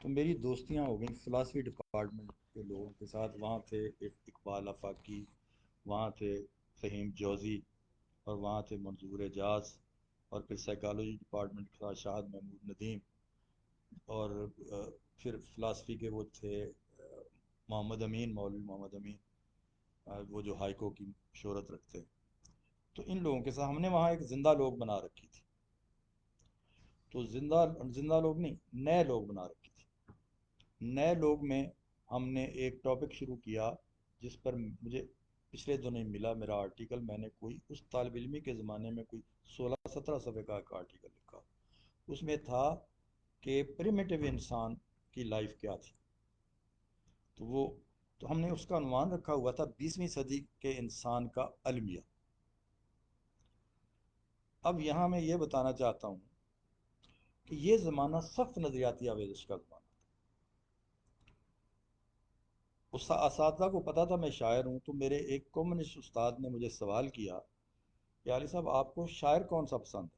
تو میری دوستیاں ہو گئیں فلاسفی ڈپارٹمنٹ کے لوگوں کے ساتھ. وہاں تھے اقبال آفاقی، وہاں تھے فہیم جوزی، اور وہاں تھے منظور اعجاز. اور پھر سائیکالوجی ڈپارٹمنٹ کے ساتھ شاہد محمود ندیم. اور پھر فلاسفی کے وہ تھے محمد امین، مولوی محمد امین، وہ جو ہائیکو کی شہرت رکھتے. تو ان لوگوں کے ساتھ ہم نے وہاں ایک زندہ لوگ بنا رکھی تھی. تو زندہ زندہ لوگ نہیں، نئے لوگ بنا رکھی تھی. نئے لوگ میں ہم نے ایک ٹاپک شروع کیا جس پر مجھے پچھلے دنوں ہی ملا میرا آرٹیکل. میں نے کوئی اس طالب علمی کے زمانے میں کوئی 16-17 صفحے کا ایک آرٹیکل لکھا. اس میں تھا کہ پریمیٹیو انسان کی لائف کیا تھی. تو وہ تو ہم نے اس کا عنوان رکھا ہوا تھا 20ویں صدی کے انسان کا المیہ. اب یہاں میں یہ بتانا چاہتا ہوں کہ یہ زمانہ سخت نظریاتی آویزش کا زمانہ. اس اساتذہ کو پتا تھا میں شاعر ہوں. تو میرے ایک کمیونسٹ استاد نے مجھے سوال کیا کہ علی صاحب آپ کو شاعر کون سا پسند ہے؟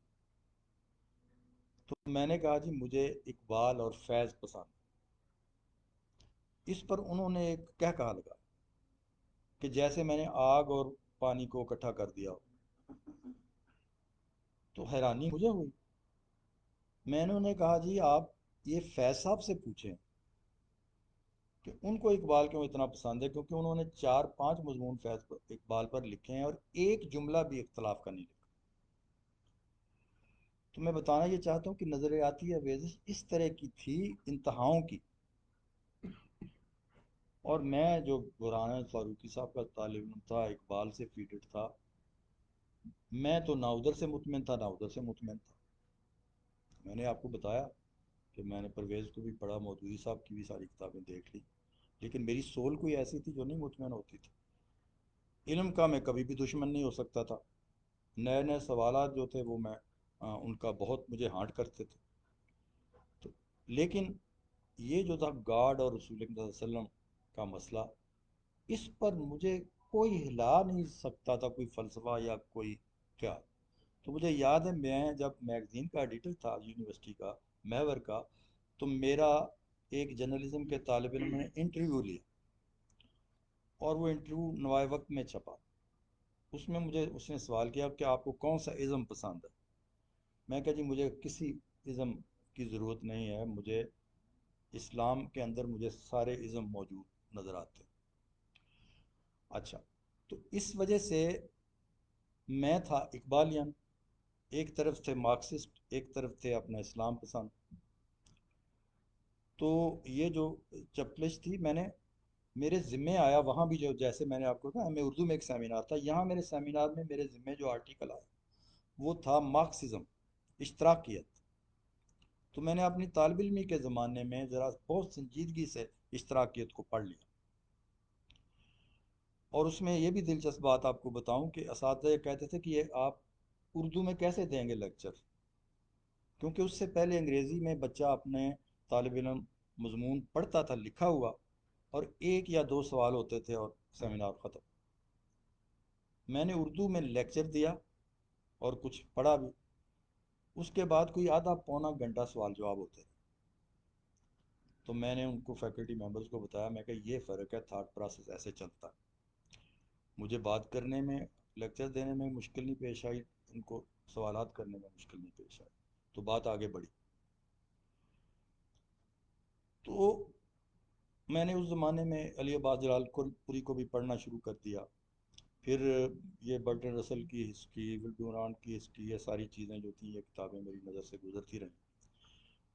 تو میں نے کہا جی مجھے اقبال اور فیض پسند. اس پر انہوں نے ایک کہا لگا کہ جیسے میں نے آگ اور پانی کو اکٹھا کر دیا ہو. تو حیرانی مجھے ہوئی. میں نے انہیں کہا جی آپ یہ فیض صاحب سے پوچھیں کہ ان کو اقبال کیوں اتنا پسند ہے، کیونکہ انہوں نے 4-5 مضمون فیض پر اقبال پر لکھے ہیں اور ایک جملہ بھی اختلاف کا نہیں لکھا. تو میں بتانا یہ چاہتا ہوں کہ نظریاتی آویزش اس طرح کی تھی، انتہاؤں کی. اور میں جو برہان فاروقی صاحب کا طالب علم تھا، اقبال سے فیڈڈ تھا. میں تو نہ ادھر سے مطمئن تھا نہ ادھر سے مطمئن تھا. میں نے آپ کو بتایا کہ میں نے پرویز کو بھی پڑھا، مودودی صاحب کی بھی ساری کتابیں دیکھ لی، لیکن میری سول کوئی ایسی تھی جو نہیں مطمئن ہوتی تھی. علم کا میں کبھی بھی دشمن نہیں ہو سکتا تھا. نئے نئے سوالات جو تھے وہ میں ان کا بہت مجھے ہانٹ کرتے تھے. تو لیکن یہ جو تھا گاڈ اور رسول اللہ صلی اللہ علیہ وسلم کا مسئلہ، اس پر مجھے کوئی ہلا نہیں سکتا تھا کوئی فلسفہ یا کوئی خیال. تو مجھے یاد ہے میں جب میگزین کا ایڈیٹر تھا یونیورسٹی کا، محور کا، تو میرا ایک جرنلزم کے طالب علم نے انٹرویو لیا اور وہ انٹرویو نوائے وقت میں چھپا. اس میں مجھے اس نے سوال کیا کہ آپ کو کون سا ازم پسند ہے. میں کہا جی مجھے کسی ازم کی ضرورت نہیں ہے، مجھے اسلام کے اندر مجھے سارے ازم موجود نظر آتے ہیں. اچھا، تو اس وجہ سے میں تھا اقبالین، ایک طرف تھے مارکسسٹ، ایک طرف تھے اپنا اسلام پسند. تو یہ جو چپلش تھی میں نے میرے ذمے آیا وہاں بھی. جو جیسے میں نے آپ کو کہا میں اردو میں ایک سیمینار تھا، یہاں میرے سیمینار میں میرے ذمے جو آرٹیکل آیا وہ تھا مارکسزم، اشتراکیت. تو میں نے اپنی طالب علمی کے زمانے میں ذرا بہت سنجیدگی سے اشتراکیت کو پڑھ لیا. اور اس میں یہ بھی دلچسپ بات آپ کو بتاؤں کہ اساتذہ یہ کہتے تھے کہ یہ آپ اردو میں کیسے دیں گے لیکچر، کیونکہ اس سے پہلے انگریزی میں بچہ اپنے طالب علم مضمون پڑھتا تھا لکھا ہوا، اور 1 یا 2 سوال ہوتے تھے اور سیمینار ختم. میں نے اردو میں لیکچر دیا اور کچھ پڑھا بھی. اس کے بعد کوئی آدھا پونا گھنٹہ سوال جواب ہوتے تھے. تو میں نے ان کو فیکلٹی ممبرز کو بتایا، میں کہ یہ فرق ہے، تھاٹ پروسیس ایسے چلتا ہے. مجھے بات کرنے میں، لیکچر دینے میں مشکل نہیں پیش آئی، ان کو سوالات کرنے میں مشکل نہیں پیش آئی. تو بات آگے بڑھی. تو میں نے اس زمانے میں علی عباس جلال پوری کو بھی پڑھنا شروع کر دیا. پھر یہ برٹن رسل کی ہسٹری، ولڈوران کی ہسٹری، یہ ساری چیزیں جو تھیں یہ کتابیں میری نظر سے گزرتی رہیں.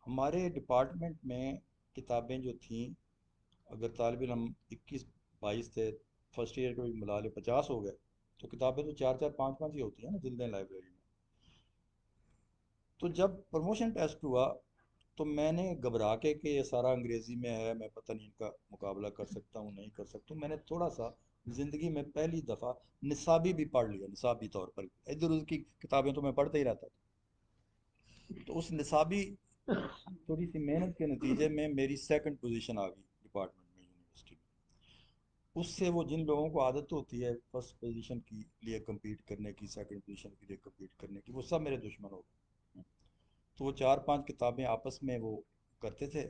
ہمارے ڈپارٹمنٹ میں کتابیں جو تھیں، اگر طالب علم 21-22 تھے، فرسٹ ایئر کو بھی ملا لے 50 ہو گئے، تو کتابیں تو 4-4 5-5 ہی ہوتی ہیں نا جلدیں لائبریری میں. تو جب پروموشن ٹیسٹ ہوا تو میں نے گھبرا کے یہ سارا انگریزی میں ہے، میں پتہ نہیں ان کا مقابلہ کر سکتا ہوں نہیں کر سکتا ہوں، میں نے تھوڑا سا زندگی میں پہلی دفعہ نصابی بھی پڑھ لیا. نصابی طور پر ادھر ادھر کی کتابیں تو میں پڑھتا ہی رہتا تھا. تو اس نصابی تھوڑی سی محنت کے نتیجے میں میری سیکنڈ پوزیشن آ گئی ڈپارٹمنٹ میں، یونیورسٹی میں. اس سے وہ جن لوگوں کو عادت ہوتی ہے فرسٹ پوزیشن کے لیے کمپیٹ کرنے کی، سیکنڈ پوزیشن کے لیے کمپیٹ کرنے کی، وہ سب میرے دشمن ہو گئے. تو وہ 4-5 کتابیں آپس میں وہ کرتے تھے.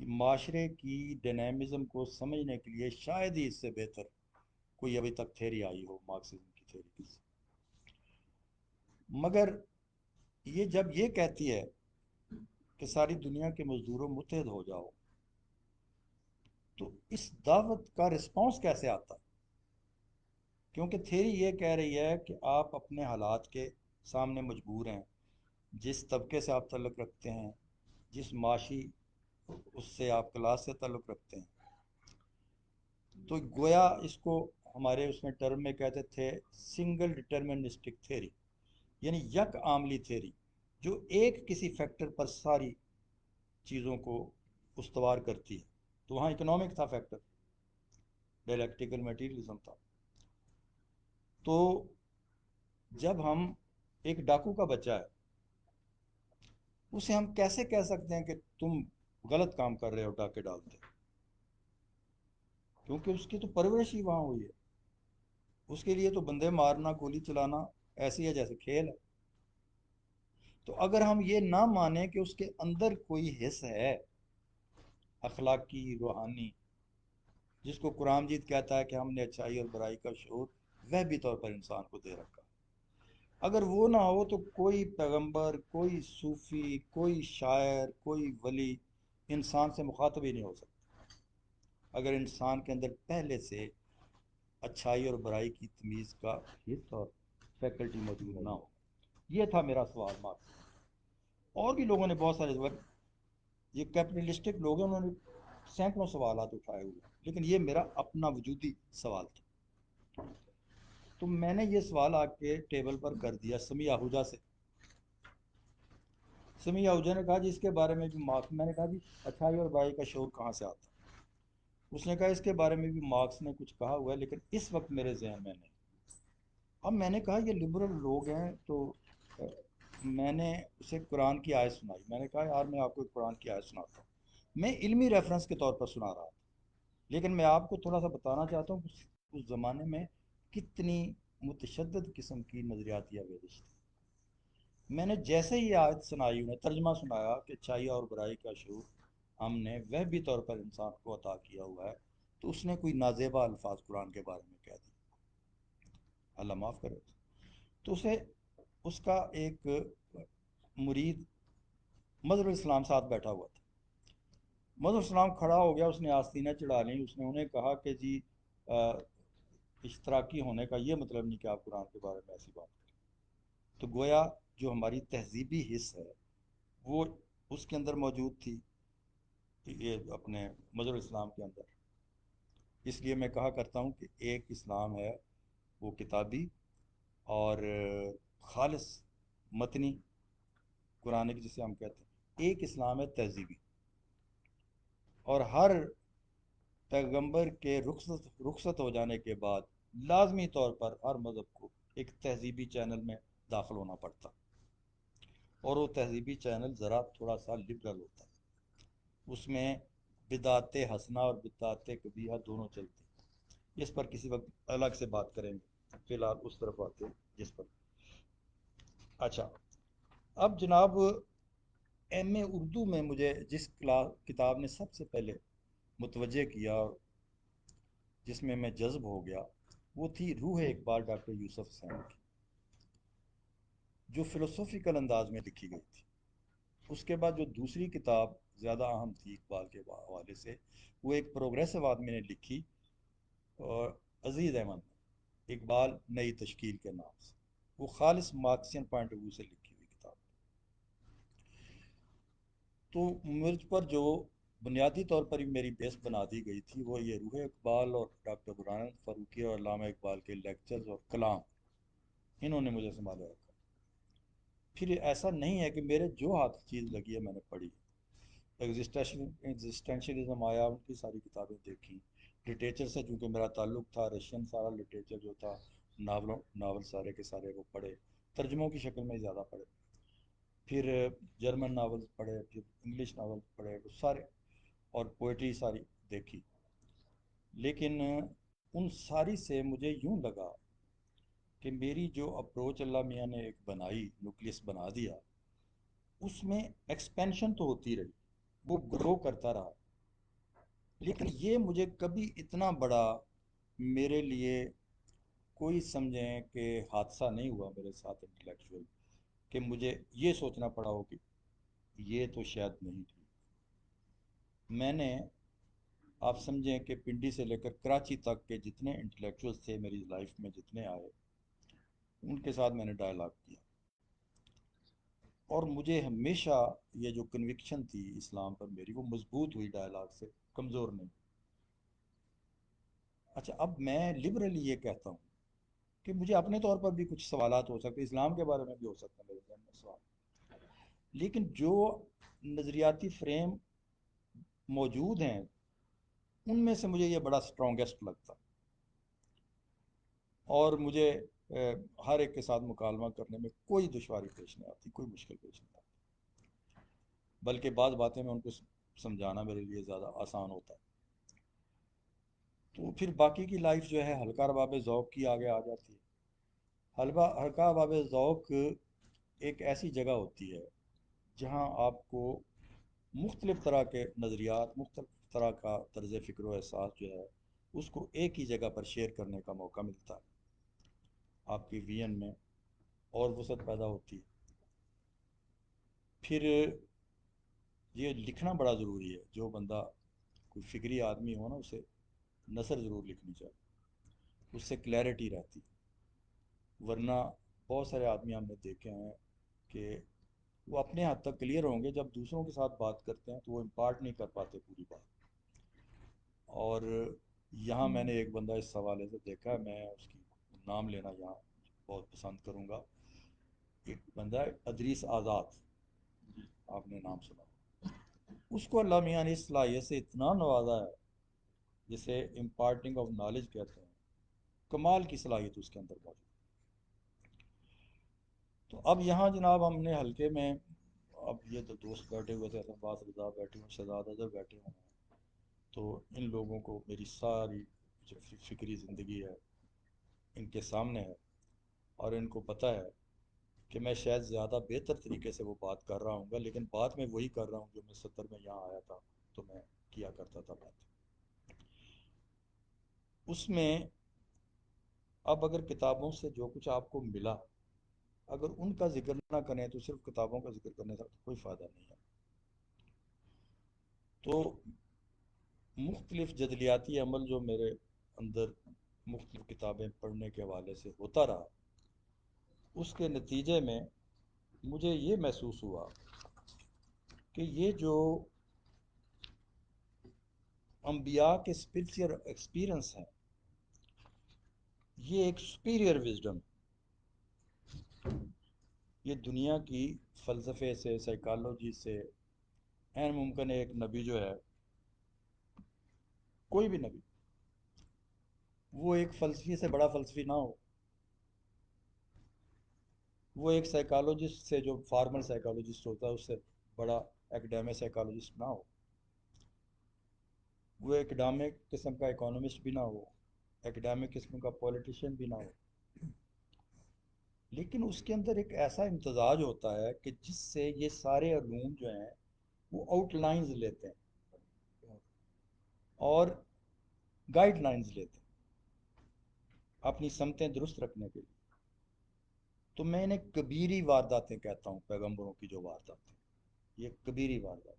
معاشرے کی ڈینامزم کو سمجھنے کے لیے شاید ہی اس سے بہتر کوئی ابھی تک تھیری آئی ہو مارکسزم کی تھیری کی۔ مگر یہ جب یہ کہتی ہے کہ ساری دنیا کے مزدوروں متحد ہو جاؤ، تو اس دعوت کا رسپانس کیسے آتا ہے؟ کیونکہ تھیری یہ کہہ رہی ہے کہ آپ اپنے حالات کے سامنے مجبور ہیں، جس طبقے سے آپ تعلق رکھتے ہیں، جس معاشی اس سے آپ کلاس سے تعلق رکھتے ہیں، تو گویا اس کو ہمارے اس میں ٹرم میں کہتے تھے سنگل ڈٹرمنسٹک تھیری، یعنی یک عاملی تھیری، جو ایک کسی فیکٹر پر ساری چیزوں کو استوار کرتی ہے۔ تو وہاں اکنامک تھا فیکٹر، ڈائلیکٹیکل میٹیریلزم تھا۔ تو جب ہم ایک ڈاکو کا بچہ ہے، اسے ہم کیسے کہہ سکتے ہیں کہ تم غلط کام کر رہے ہو ڈاکے ڈالتے، کیونکہ اس کی تو پرورش ہی وہاں ہوئی ہے۔ اس کے لیے تو بندے مارنا، گولی چلانا ایسی ہے جیسے کھیل ہے۔ تو اگر ہم یہ نہ مانیں کہ اس کے اندر کوئی حص ہے اخلاقی، روحانی، جس کو قرآن مجید کہتا ہے کہ ہم نے اچھائی اور برائی کا شعور وہبی طور پر انسان کو دے رکھا، اگر وہ نہ ہو تو کوئی پیغمبر، کوئی صوفی، کوئی شاعر، کوئی ولی انسان سے مخاطب ہی نہیں ہو سکتا، اگر انسان کے اندر پہلے سے اچھائی اور برائی کی تمیز کا حص اور فیکلٹی موجود نہ ہو۔ یہ تھا میرا سوال مارکس۔ اور بھی لوگوں نے بہت سارے وقت، یہ کیپٹلسٹک لوگ ہیں، انہوں نے سینکڑوں سوالات اٹھائے ہوئے ہیں، لیکن یہ میرا اپنا وجودی سوال تھا۔ تو میں نے یہ سوال آ کے ٹیبل پر کر دیا سمی آہوجہ سے۔ سمی آہوجہ نے کہا جی اس کے بارے میں بھی مارکس، میں نے کہا جی اچھائی اور برائی کا شعور کہاں سے آتا ہے؟ اس نے کہا اس کے بارے میں بھی مارکس نے کچھ کہا ہوا ہے، لیکن اس وقت میرے ذہن میں نہیں۔ اب میں نے کہا یہ لبرل لوگ ہیں، تو میں نے اسے قرآن کی آیت سنائی۔ میں نے کہا یار میں آپ کو ایک قرآن کی آیت سناتا ہوں، میں علمی ریفرنس کے طور پر سنا رہا تھا، لیکن میں آپ کو تھوڑا سا بتانا چاہتا ہوں کہ اس زمانے میں کتنی متشدد قسم کی نظریاتی آویزش تھی۔ میں نے جیسے ہی آیت سنائی، انہیں ترجمہ سنایا کہ اچھائی اور برائی کا شعور ہم نے وہبی طور پر انسان کو عطا کیا ہوا ہے، تو اس نے کوئی نازیبا الفاظ قرآن کے بارے میں کہہ دی، اللہ معاف کرے۔ تو اسے اس کا ایک مرید مظہر الاسلام ساتھ بیٹھا ہوا تھا۔ مظہر الاسلام کھڑا ہو گیا، اس نے آستینیں چڑھا لیں، اس نے انہیں کہا کہ جی اشتراکی ہونے کا یہ مطلب نہیں کہ آپ قرآن کے بارے میں ایسی بات کریں۔ تو گویا جو ہماری تہذیبی حص ہے وہ اس کے اندر موجود تھی، یہ اپنے مظہر الاسلام کے اندر۔ اس لیے میں کہا کرتا ہوں کہ ایک اسلام ہے وہ کتابی اور خالص متنی قرآنک جسے ہم کہتے ہیں، ایک اسلام ہے تہذیبی، اور ہر پیغمبر کے رخصت ہو جانے کے بعد لازمی طور پر ہر مذہب کو ایک تہذیبی چینل میں داخل ہونا پڑتا، اور وہ تہذیبی چینل ذرا تھوڑا سا لبرل ہوتا ہے، اس میں بدعت حسنہ اور بدعت قبیحہ دونوں چلتی ہیں۔ اس پر کسی وقت الگ سے بات کریں گے، فی الحال اس طرف آتے ہیں جس پر۔ اچھا، اب جناب ایم اے اردو میں مجھے جس کتاب نے سب سے پہلے متوجہ کیا اور جس میں میں جذب ہو گیا، وہ تھی روح اقبال ڈاکٹر یوسف حسین کی، جو فلسفیکل انداز میں لکھی گئی تھی۔ اس کے بعد جو دوسری کتاب زیادہ اہم تھی اقبال کے حوالے سے، وہ ایک پروگریسو آدمی نے لکھی، اور عزیز احمد نے، اقبال نئی تشکیل کے نام سے، وہ خالص مارکسین پوائنٹ آف ویو سے لکھی ہوئی کتاب۔ تو مجھ پر جو بنیادی طور پر میری بیس بنا دی گئی تھی وہ یہ روح اقبال اور ڈاکٹر برہان فاروقی اور علامہ اقبال کے لیکچرز اور کلام، انہوں نے مجھے سنبھالے رکھا۔ پھر ایسا نہیں ہے کہ میرے جو ہاتھ چیز لگی ہے میں نے پڑھی، ایگزسٹینشلزم آیا، ان کی ساری کتابیں دیکھیں، لٹریچر سے چونکہ میرا تعلق تھا، رشین سارا لٹریچر جو تھا، ناول سارے کے سارے وہ پڑھے، ترجموں کی شکل میں زیادہ پڑھے، پھر جرمن ناول پڑھے، پھر انگلش ناول پڑھے، وہ سارے، اور پوئٹری ساری دیکھی۔ لیکن ان ساری سے مجھے یوں لگا کہ میری جو اپروچ اللہ میاں نے ایک بنائی، نیوکلیس بنا دیا، اس میں ایکسپینشن تو ہوتی رہی، وہ گرو کرتا رہا، لیکن یہ مجھے کبھی اتنا بڑا میرے لیے کوئی سمجھیں کہ حادثہ نہیں ہوا میرے ساتھ انٹلیکچوئل، کہ مجھے یہ سوچنا پڑا ہو کہ یہ تو شاید نہیں تھی۔ میں نے، آپ سمجھیں کہ پنڈی سے لے کر کراچی تک کے جتنے انٹلیکچوئلس تھے میری لائف میں، جتنے آئے، ان کے ساتھ میں نے ڈائلاگ کیا، اور مجھے ہمیشہ یہ جو کنوکشن تھی اسلام پر میری، وہ مضبوط ہوئی ڈائلاگ سے، کمزور نہیں۔ اچھا، اب میں لبرلی یہ کہتا ہوں کہ مجھے اپنے طور پر بھی کچھ سوالات ہو سکتے، اسلام کے بارے میں بھی ہو سکتا ہے میرے ذہن میں سوال، لیکن جو نظریاتی فریم موجود ہیں ان میں سے مجھے یہ بڑا سٹرونگسٹ لگتا، اور مجھے ہر ایک کے ساتھ مکالمہ کرنے میں کوئی دشواری پیش نہیں آتی، کوئی مشکل پیش نہیں آتی، بلکہ بعض باتیں میں ان کو سمجھانا میرے لیے زیادہ آسان ہوتا ہے۔ تو پھر باقی کی لائف جو ہے ہلکا رباب ذوق کی آگے آ جاتی ہے۔ ہلکا رباب ذوق ایک ایسی جگہ ہوتی ہے جہاں آپ کو مختلف طرح کے نظریات، مختلف طرح کا طرز فکر و احساس جو ہے اس کو ایک ہی جگہ پر شیئر کرنے کا موقع ملتا ہے، آپ کی وین میں اور وسعت پیدا ہوتی ہے۔ پھر یہ لکھنا بڑا ضروری ہے، جو بندہ کوئی فکری آدمی ہو نا، اسے نثر ضرور لکھنی چاہیے، اس سے کلیئرٹی رہتی ہے۔ ورنہ بہت سارے آدمی ہم نے دیکھے ہیں کہ وہ اپنے حد تک کلیئر ہوں گے، جب دوسروں کے ساتھ بات کرتے ہیں تو وہ امپارٹ نہیں کر پاتے پوری بات۔ اور یہاں میں نے ایک بندہ اس حوالے سے دیکھا ہے، میں اس کی نام لینا یہاں بہت پسند کروں گا، ایک بندہ ہے ادریس آزاد، آپ نے نام سنا، اس کو اللہ میاں نے اس صلاحیت سے اتنا نوازا ہے جسے امپارٹنگ آف نالج کہتے ہیں، کمال کی صلاحیت اس کے اندر موجود ہے۔ تو اب یہاں جناب ہم نے حلقے میں، اب یہ تو دوست بیٹھے ہوئے تھے، عباس رضا بیٹھے ہوئے، شہزاد اظہر بیٹھے ہوئے ہیں، تو ان لوگوں کو میری ساری جو فکری زندگی ہے ان کے سامنے ہے، اور ان کو پتہ ہے کہ میں شاید زیادہ بہتر طریقے سے وہ بات کر رہا ہوں گا، لیکن بات میں وہی کر رہا ہوں جو میں 70 میں یہاں آیا تھا تو میں کیا کرتا تھا بات۔ اس میں اب اگر کتابوں سے جو کچھ آپ کو ملا، اگر ان کا ذکر نہ کریں تو صرف کتابوں کا ذکر کرنے سے کوئی فائدہ نہیں ہے۔ تو مختلف جدلیاتی عمل جو میرے اندر مختلف کتابیں پڑھنے کے حوالے سے ہوتا رہا، اس کے نتیجے میں مجھے یہ محسوس ہوا کہ یہ جو انبیاء کے اسپرچل ایکسپیرئنس ہیں، یہ ایک سپیریئر وزڈم، یہ دنیا کی فلسفے سے، سائیکالوجی سے، این ممکن ہے ایک نبی جو ہے، کوئی بھی نبی، وہ ایک فلسفی سے بڑا فلسفی نہ ہو، وہ ایک سائیکالوجسٹ سے، جو فارمل سائیکالوجسٹ ہوتا ہے، اس سے بڑا ایکڈیمک سائیکالوجسٹ نہ ہو، وہ ایکڈامک قسم کا اکانومسٹ بھی نہ ہو، ایکڈامک قسم کا پولیٹیشین بھی نہ ہو، لیکن اس کے اندر ایک ایسا امتزاج ہوتا ہے کہ جس سے یہ سارے علوم جو ہیں وہ آؤٹ لائنز لیتے ہیں اور گائیڈ لائنز لیتے ہیں اپنی سمتیں درست رکھنے کے لیے۔ تو میں انہیں کبیری وارداتیں کہتا ہوں، پیغمبروں کی جو وارداتیں، یہ کبیری واردات،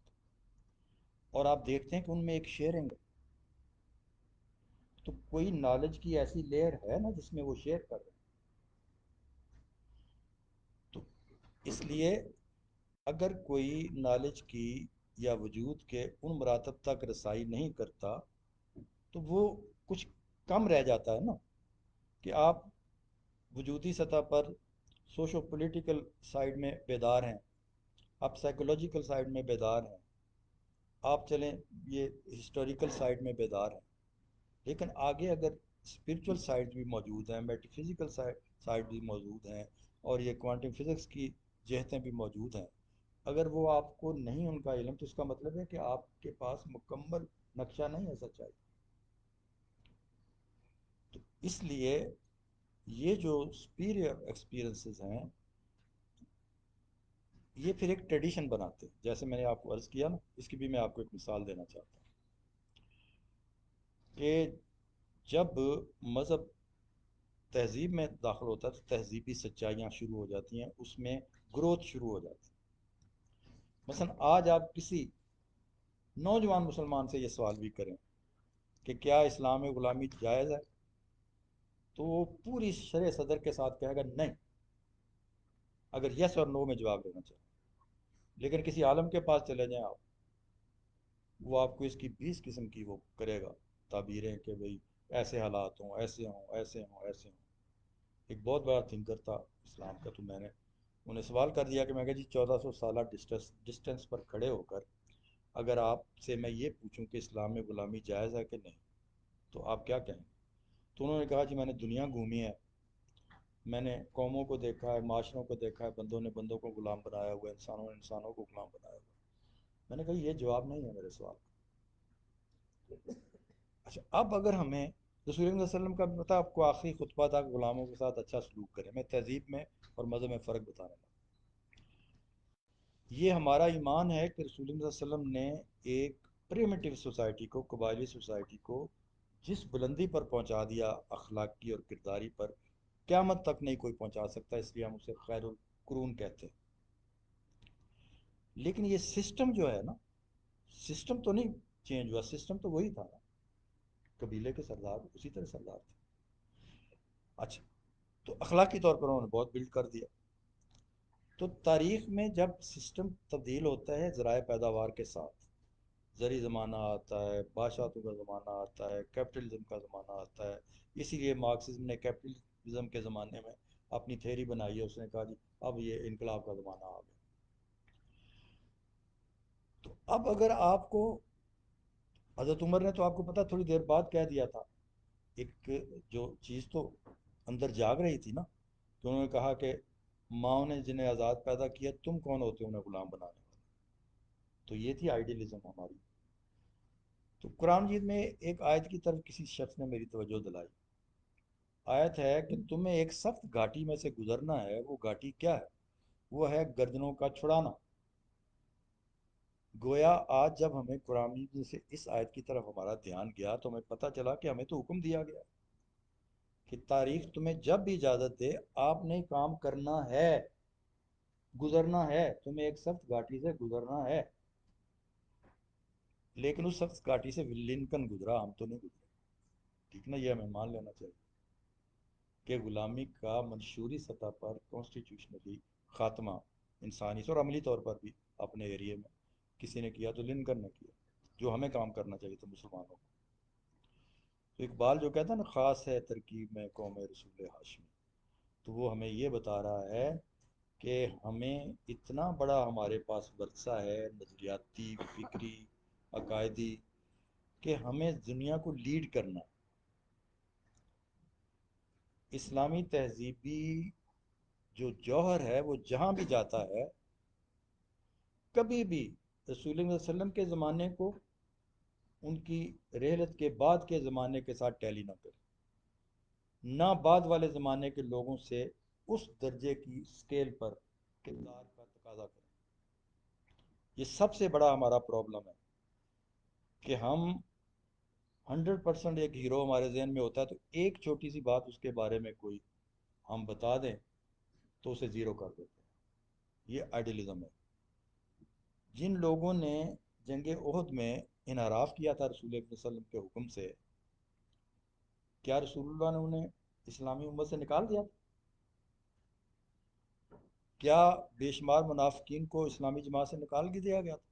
اور آپ دیکھتے ہیں کہ ان میں ایک شیئرنگ ہے، تو کوئی نالج کی ایسی لیئر ہے نا جس میں وہ شیئر کر رہے ہیں۔ تو اس لیے اگر کوئی نالج کی یا وجود کے ان مراتب تک رسائی نہیں کرتا تو وہ کچھ کم رہ جاتا ہے نا، کہ آپ وجودی سطح پر سوشو پولیٹیکل سائیڈ میں بیدار ہیں، آپ سائیکولوجیکل سائیڈ میں بیدار ہیں، آپ چلیں یہ ہسٹوریکل سائیڈ میں بیدار ہیں، لیکن آگے اگر اسپرچول سائیڈ بھی موجود ہیں، میٹی فزیکل سائیڈ بھی موجود ہیں، اور یہ کوانٹم فزکس کی جہتیں بھی موجود ہیں، اگر وہ آپ کو نہیں ان کا علم، تو اس کا مطلب ہے کہ آپ کے پاس مکمل نقشہ نہیں ہے سچائی۔ تو اس لیے یہ جو سپیریئر ایکسپیرئنسز ہیں، یہ پھر ایک ٹریڈیشن بناتے ہیں، جیسے میں نے آپ کو عرض کیا نا، اس کی بھی میں آپ کو ایک مثال دینا چاہتا ہوں۔ کہ جب مذہب تہذیب میں داخل ہوتا ہے تو تہذیبی سچائیاں شروع ہو جاتی ہیں، اس میں گروتھ شروع ہو جاتی ہے۔ مثلا آج آپ کسی نوجوان مسلمان سے یہ سوال بھی کریں کہ کیا اسلام میں غلامی جائز ہے، تو وہ پوری شرح صدر کے ساتھ کہے گا نہیں، اگر یس اور نو میں جواب دینا چاہے۔ لیکن کسی عالم کے پاس چلے جائیں آپ، وہ آپ کو اس کی 20 قسم کی وہ کرے گا تعبیریں کہ بھئی ایسے حالات ہوں، ایسے ہوں، ایسے ہوں، ایسے ہوں۔ ایک بہت بڑا تھنکر تھا اسلام کا، تو میں نے انہیں سوال کر دیا کہ میں کہا جی 1400 سالہ ڈسٹنس پر کھڑے ہو کر اگر آپ سے میں یہ پوچھوں کہ اسلام میں غلامی جائز ہے کہ نہیں، تو آپ کیا کہیں؟ تو انہوں نے کہا جی میں نے دنیا گھومی ہے، میں نے قوموں کو دیکھا ہے، معاشروں کو دیکھا ہے، بندوں نے بندوں کو غلام بنایا ہوا ہے، انسانوں نے انسانوں کو غلام بنایا ہوا ہے۔ میں نے کہا یہ جواب نہیں ہے میرے سوال کا۔ اچھا، اب اگر ہمیں رسول اللہ صلی اللہ علیہ وسلم کا بھی پتا آپ کو آخری خطبہ تھا کہ غلاموں کے ساتھ اچھا سلوک کریں، میں تہذیب میں اور مذہب میں فرق بتانے لگا۔ یہ ہمارا ایمان ہے کہ رسول اللہ صلی اللہ علیہ وسلم نے ایک پریمیٹیو سوسائٹی کو، قبائلی سوسائٹی کو جس بلندی پر پہنچا دیا اخلاقی اور کرداری پر، قیامت تک نہیں کوئی پہنچا سکتا، اس لیے ہم اسے خیر القرون کہتے ہیں۔ لیکن یہ سسٹم جو ہے نا، سسٹم تو نہیں چینج ہوا، سسٹم تو وہی تھا نا، قبیلے کے سردار اسی طرح سردار تھے۔ اچھا، تو اخلاقی طور پر انہوں نے بہت بلڈ کر دیا۔ تو تاریخ میں جب سسٹم تبدیل ہوتا ہے ذرائع پیداوار کے ساتھ، زرعی زمانہ آتا ہے، بادشاہتوں کا زمانہ آتا ہے، کیپٹلزم کا زمانہ آتا ہے۔ اسی لیے مارکسزم نے کیپٹلزم کے زمانے میں اپنی تھیوری بنائی ہے، اس نے کہا جی اب یہ انقلاب کا زمانہ آ گیا۔ تو اب اگر آپ کو، حضرت عمر نے تو آپ کو پتا تھوڑی دیر بعد کہہ دیا تھا، ایک جو چیز تو اندر جاگ رہی تھی نا، تو انہوں نے کہا کہ ماں نے جنہیں آزاد پیدا کیا، تم کون ہوتے ہو انہیں غلام بنانے والے؟ تو یہ تھی آئیڈیلزم ہماری۔ تو قرآن مجید میں ایک آیت کی طرف کسی شخص نے میری توجہ دلائی۔ آیت ہے کہ تمہیں ایک سخت گھاٹی میں سے گزرنا ہے، وہ گھاٹی کیا ہے؟ وہ ہے گردنوں کا چھڑانا۔ گویا آج جب ہمیں قرآن مجید سے اس آیت کی طرف ہمارا دھیان گیا تو ہمیں پتہ چلا کہ ہمیں تو حکم دیا گیا کہ تاریخ تمہیں جب بھی اجازت دے آپ نے کام کرنا ہے، گزرنا ہے، تمہیں ایک سخت گھاٹی سے گزرنا ہے۔ لیکن اس سخت گھاٹی سے لنکن گزرا، ہم تو نہیں گزرے۔ ٹھیک نا، یہ ہمیں مان لینا چاہیے کہ غلامی کا منشوری سطح پر کانسٹیٹیوشنلی خاتمہ انسانی اور عملی طور پر بھی اپنے ایریے میں کسی نے کیا تو لنکن نے کیا، جو ہمیں کام کرنا چاہیے تھا مسلمانوں کو۔ تو اقبال جو کہتا ہے نا خاص ہے ترکیب میں قوم رسول ہاشمی، تو وہ ہمیں یہ بتا رہا ہے کہ ہمیں اتنا بڑا ہمارے پاس ورثہ ہے نظریاتی، فکری، عقائدی، کہ ہمیں دنیا کو لیڈ کرنا ہے۔ اسلامی تہذیبی جو جوہر ہے وہ جہاں بھی جاتا ہے، کبھی بھی رسول اللہ صلی اللہ علیہ وسلم کے زمانے کو ان کی رحلت کے بعد کے زمانے کے ساتھ ٹیلی نہ کرے، نہ بعد والے زمانے کے لوگوں سے اس درجے کی سکیل پر کردار کا تقاضا کریں۔ یہ سب سے بڑا ہمارا پرابلم ہے کہ ہم 100% ایک ہیرو ہمارے ذہن میں ہوتا ہے تو ایک چھوٹی سی بات اس کے بارے میں کوئی ہم بتا دیں تو اسے زیرو کر دیتے ہیں۔ یہ آئیڈیلزم ہے۔ جن لوگوں نے جنگ احد میں انحراف کیا تھا رسول اللہ صلی اللہ علیہ وسلم کے حکم سے، کیا رسول اللہ نے انہیں اسلامی امت سے نکال دیا تھا؟ کیا بے شمار منافقین کو اسلامی جماعت سے نکال کے دیا گیا تھا؟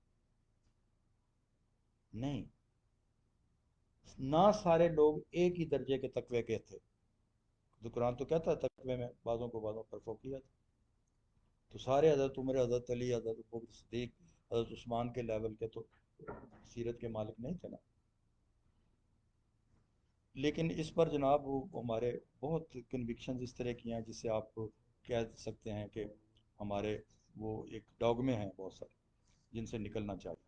نہیں، نہ سارے لوگ ایک ہی درجے کے تقوی کے تھے۔ تو قرآن تو کہتا ہے تقوی میں بعضوں کو بعضوں پر فوقیت۔ تو سارے حضرت عمر، حضرت علی، حضرت ابوبکر صدیق، حضرت عثمان کے لیول کے تو سیرت کے مالک نہیں تھے نا۔ لیکن اس پر جناب وہ ہمارے بہت کنوکشنز اس طرح کی ہیں جس سے آپ کہہ سکتے ہیں کہ ہمارے وہ ایک ڈوگمے ہیں بہت سارے جن سے نکلنا چاہیے۔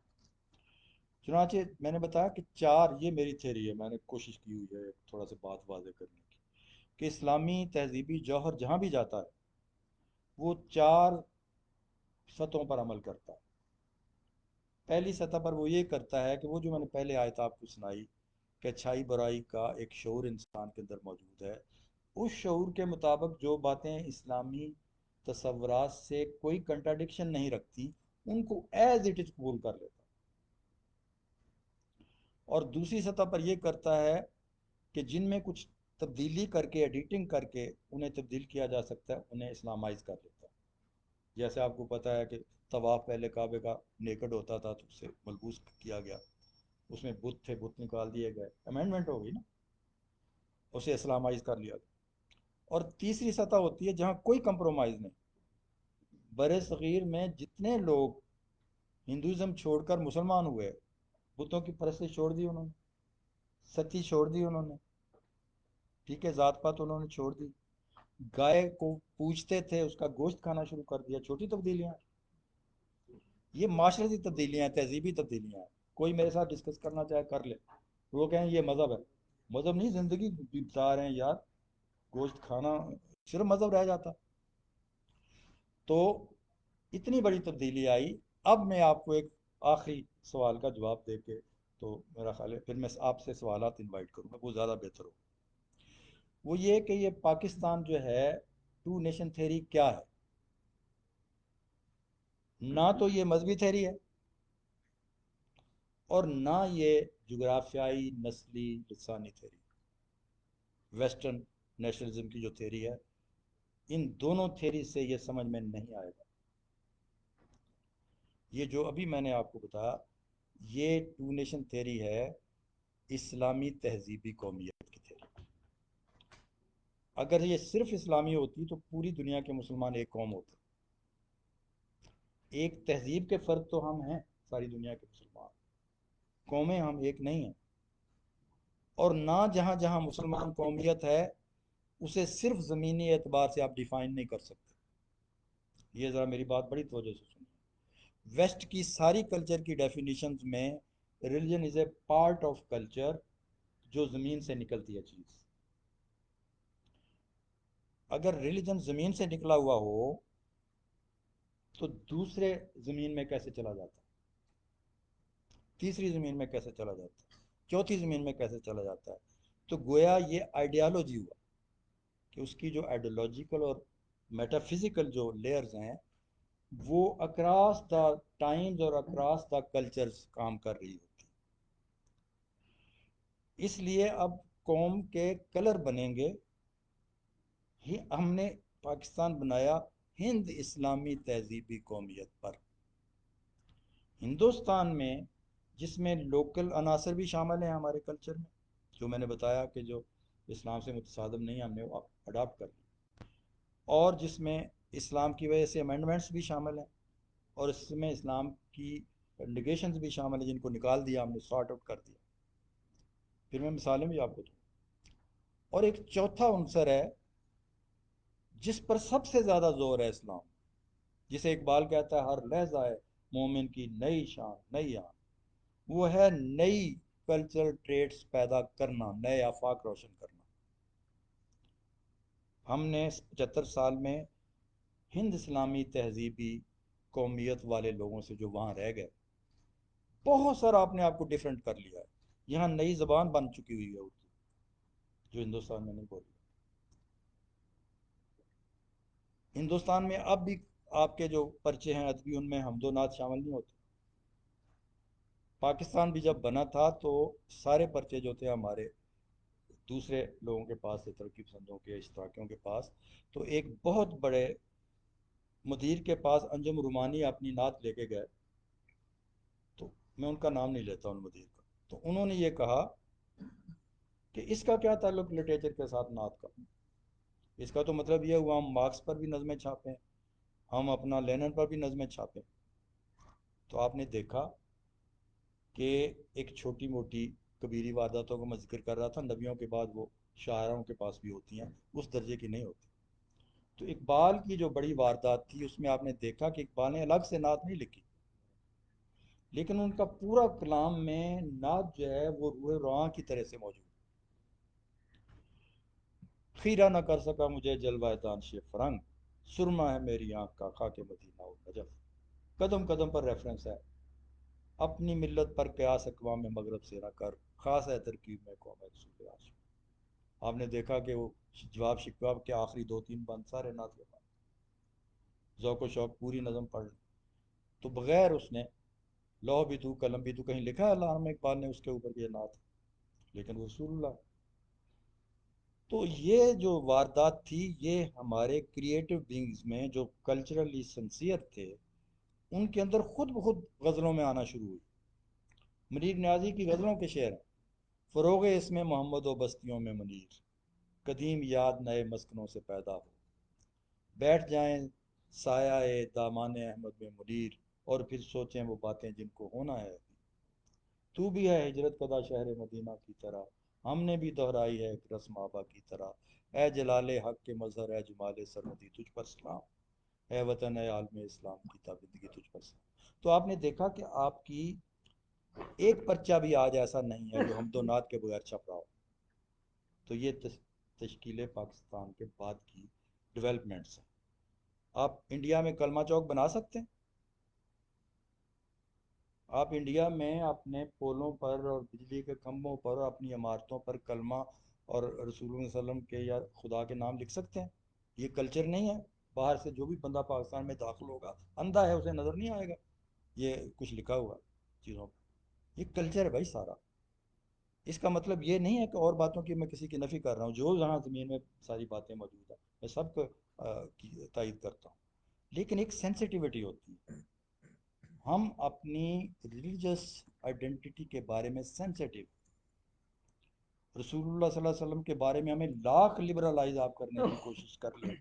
چنانچہ میں نے بتایا کہ چار، یہ میری تھیری ہے، میں نے کوشش کی ہوئی ہے تھوڑا سا بات واضح کرنے کی، کہ اسلامی تہذیبی جوہر جہاں بھی جاتا ہے وہ چار سطحوں پر عمل کرتا ہے۔ پہلی سطح پر وہ یہ کرتا ہے کہ وہ جو میں نے پہلے آیت آپ کو سنائی کہ اچھائی برائی کا ایک شعور انسان کے اندر موجود ہے، اس شعور کے مطابق جو باتیں اسلامی تصورات سے کوئی کنٹراڈکشن نہیں رکھتی ان کو ایز اٹ از قبول کر لیتا، اور دوسری سطح پر یہ کرتا ہے کہ جن میں کچھ تبدیلی کر کے ایڈیٹنگ کر کے انہیں تبدیل کیا جا سکتا ہے انہیں اسلامائز کر لیتا ہے۔ جیسے آپ کو پتہ ہے کہ طواف پہلے کعبے کا نیکڈ ہوتا تھا تو اسے ملبوس کیا گیا، اس میں بت تھے، بت نکال دیے گئے، امینڈمنٹ ہو گئی نا، اسے اسلامائز کر لیا گیا۔ اور تیسری سطح ہوتی ہے جہاں کوئی کمپرومائز نہیں، بر صغیر میں جتنے لوگ ہندوازم چھوڑ کر مسلمان ہوئے، بتوں کی پرستی چھوڑ دی انہوں نے، ستی چھوڑ دی انہوں نے، ٹھیک ہے، ذات پات انہوں نے چھوڑ دی، گائے کو پوجتے تھے اس کا گوشت کھانا شروع کر دیا، چھوٹی تبدیلیاں، یہ معاشرتی تبدیلیاں ہیں، تہذیبی تبدیلیاں ہیں۔ کوئی میرے ساتھ ڈسکس کرنا چاہے کر لے، وہ کہیں یہ مذہب ہے، مذہب نہیں، زندگی بتا رہے ہیں یار، گوشت کھانا صرف مذہب رہ جاتا۔ تو اتنی بڑی تبدیلی آئی۔ اب میں آپ کو ایک آخری سوال کا جواب دے کے تو میرا خیال ہے پھر میں آپ سے سوالات انوائٹ کروں گا، وہ زیادہ بہتر ہو۔ وہ یہ کہ یہ پاکستان جو ہے، ٹو نیشن تھیری کیا ہے؟ نہ تو یہ مذہبی تھیری ہے اور نہ یہ جغرافیائی نسلی لسانی تھیری، ویسٹرن نیشنلزم کی جو تھیری ہے، ان دونوں تھیری سے یہ سمجھ میں نہیں آئے گا۔ یہ جو ابھی میں نے آپ کو بتایا یہ ٹو نیشن تھیری ہے، اسلامی تہذیبی قومیت کی تھیری۔ اگر یہ صرف اسلامی ہوتی تو پوری دنیا کے مسلمان ایک قوم ہوتے، ایک تہذیب کے فرد تو ہم ہیں ساری دنیا کے مسلمان، قومیں ہم ایک نہیں ہیں۔ اور نہ جہاں جہاں مسلمان قومیت ہے اسے صرف زمینی اعتبار سے آپ ڈیفائن نہیں کر سکتے۔ یہ ذرا میری بات بڑی توجہ سے سنیں، ویسٹ کی ساری کلچر کی ڈیفینیشنز میں religion is a part of culture, جو زمین سے نکلتی ہے چیز۔ اگر ریلیجن زمین سے نکلا ہوا ہو تو دوسرے زمین میں کیسے چلا جاتا، تیسری زمین میں کیسے چلا جاتا ہے، چوتھی زمین میں کیسے چلا جاتا ہے؟ تو گویا یہ آئیڈیالوجی ہوا کہ اس کی جو آئیڈیالوجیکل اور میٹا فزیکل جو لیئرز ہیں وہ اکراس دا ٹائمز اور اکراس دا کلچرز کام کر رہی ہوتی۔ اس لیے اب قوم کے کلر بنیں گے، ہم نے پاکستان بنایا ہند اسلامی تہذیبی قومیت پر۔ ہندوستان میں جس میں لوکل عناصر بھی شامل ہیں ہمارے کلچر میں، جو میں نے بتایا کہ جو اسلام سے متصادم نہیں ہم نے وہ اڈاپٹ کر لی، اور جس میں اسلام کی وجہ سے امینڈمنٹس بھی شامل ہیں، اور اس میں اسلام کی نگیشنز بھی شامل ہیں جن کو نکال دیا ہم نے، سارٹ آؤٹ کر دیا۔ پھر میں مثالیں بھی آپ کو دوں۔ اور ایک چوتھا عنصر ہے جس پر سب سے زیادہ زور ہے اسلام، جسے اقبال کہتا ہے ہر لہجہ ہے مومن کی نئی شان نئی آن، وہ ہے نئی کلچرل ٹریٹس پیدا کرنا، نئے آفاق روشن کرنا۔ ہم نے 75 سال میں ہند اسلامی تہذیبی قومیت والے لوگوں سے جو وہاں رہ گئے، بہت سارا اپنے آپ کو ڈیفرنٹ کر لیا ہے۔ یہاں نئی زبان بن چکی ہوئی ہے اردو، جو ہندوستان میں نہیں بولی۔ ہندوستان میں اب بھی آپ کے جو پرچے ہیں ادبی ان میں حمد و نعت شامل نہیں ہوتے۔ پاکستان بھی جب بنا تھا تو سارے پرچے جو تھے ہمارے دوسرے لوگوں کے پاس تھے، ترقی پسندوں کے، اشتراکیوں کے پاس، تو ایک بہت بڑے مدیر کے پاس انجم رومانی اپنی نعت لے کے گئے، تو میں ان کا نام نہیں لیتا ان مدیر کا، تو انہوں نے یہ کہا کہ اس کا کیا تعلق لٹریچر کے ساتھ نعت کا؟ اس کا تو مطلب یہ ہوا ہم مارکس پر بھی نظمیں چھاپیں، ہم اپنا لینن پر بھی نظمیں چھاپیں۔ تو آپ نے دیکھا کہ ایک چھوٹی موٹی کبیری وارداتوں کو میں ذکر کر رہا تھا، نبیوں کے بعد وہ شاعروں کے پاس بھی ہوتی ہیں، اس درجے کی نہیں ہوتی۔ تو اقبال کی جو بڑی واردات تھی اس میں آپ نے دیکھا کہ اقبال نے الگ سے نعت نہیں لکھی، لیکن ان کا پورا کلام میں نعت جو ہے وہ روح رواں کی طرح سے موجود۔ خیرہ نہ کر سکا مجھے جلوہ دانش فرنگ، سرما ہے میری آنکھ کا خاک مدینہ و نجف، قدم قدم پر ریفرنس ہے۔ اپنی ملت پر قیاس اقوام مغرب سے نہ کر، خاص ہے ترکیب میں قوم رسول عاشق۔ آپ نے دیکھا کہ وہ جواب شکوہ کے آخری دو تین بند سارے نعت کے بند، ذوق و شوق پوری نظم پڑھ لی۔ تو بغیر اس نے لوح بھی تو قلم بھی تو کہیں لکھا ہے علامہ اقبال نے اس کے اوپر یہ نعت، لیکن وہ رسول اللہ۔ تو یہ جو واردات تھی یہ ہمارے کریٹو بینگز میں جو کلچرلی سنسیئر تھے ان کے اندر خود بخود غزلوں میں آنا شروع ہوئی۔ منیر نیازی کی غزلوں کے شعر ہیں: فروغ اس میں محمد و بستیوں میں منیر، قدیم یاد نئے مسکنوں سے پیدا ہو، بیٹھ جائیں سایہ دامان احمد میں منیر، اور پھر سوچیں وہ باتیں جن کو ہونا ہے۔ تو بھی ہے ہجرت کدا شہر مدینہ کی طرح، ہم نے بھی دہرائی ہے ایک رسم آبا کی طرح، اے جلال حق کے مظہر اے جمال سرمدی تجھ پر سلام، اے وطن اے عالم اسلام کی تابندگی تجھ پر سلام۔ تو آپ نے دیکھا کہ آپ کی ایک پرچہ بھی آج ایسا نہیں ہے جو حمد و نعت کے بغیر چھپ رہا ہو۔ تو یہ تشکیل پاکستان کے بعد کی ڈیولپمنٹس ہیں۔ آپ انڈیا میں کلمہ چوک بنا سکتے ہیں؟ آپ انڈیا میں اپنے پولوں پر اور بجلی کے کھمبوں پر اور اپنی عمارتوں پر کلمہ اور رسول اللہ صلی اللہ علیہ وسلم کے یا خدا کے نام لکھ سکتے ہیں؟ یہ کلچر نہیں ہے؟ باہر سے جو بھی بندہ پاکستان میں داخل ہوگا اندھا ہے، اسے نظر نہیں آئے گا یہ کچھ لکھا ہوا چیزوں پر۔ یہ کلچر ہے بھائی سارا۔ اس کا مطلب یہ نہیں ہے کہ اور باتوں کی میں کسی کی نفی کر رہا ہوں، جو جہاں زمین میں ساری باتیں موجود ہیں میں سب کو کی تائید کرتا ہوں، لیکن ایک سینسٹیوٹی ہوتی ہے۔ ہم اپنی ریلیجس آئیڈینٹی کے بارے میں سینسٹیو، رسول اللہ صلی اللہ علیہ وسلم کے بارے میں ہمیں لاکھ لبرلائز آپ کرنے کی کوشش کر لیں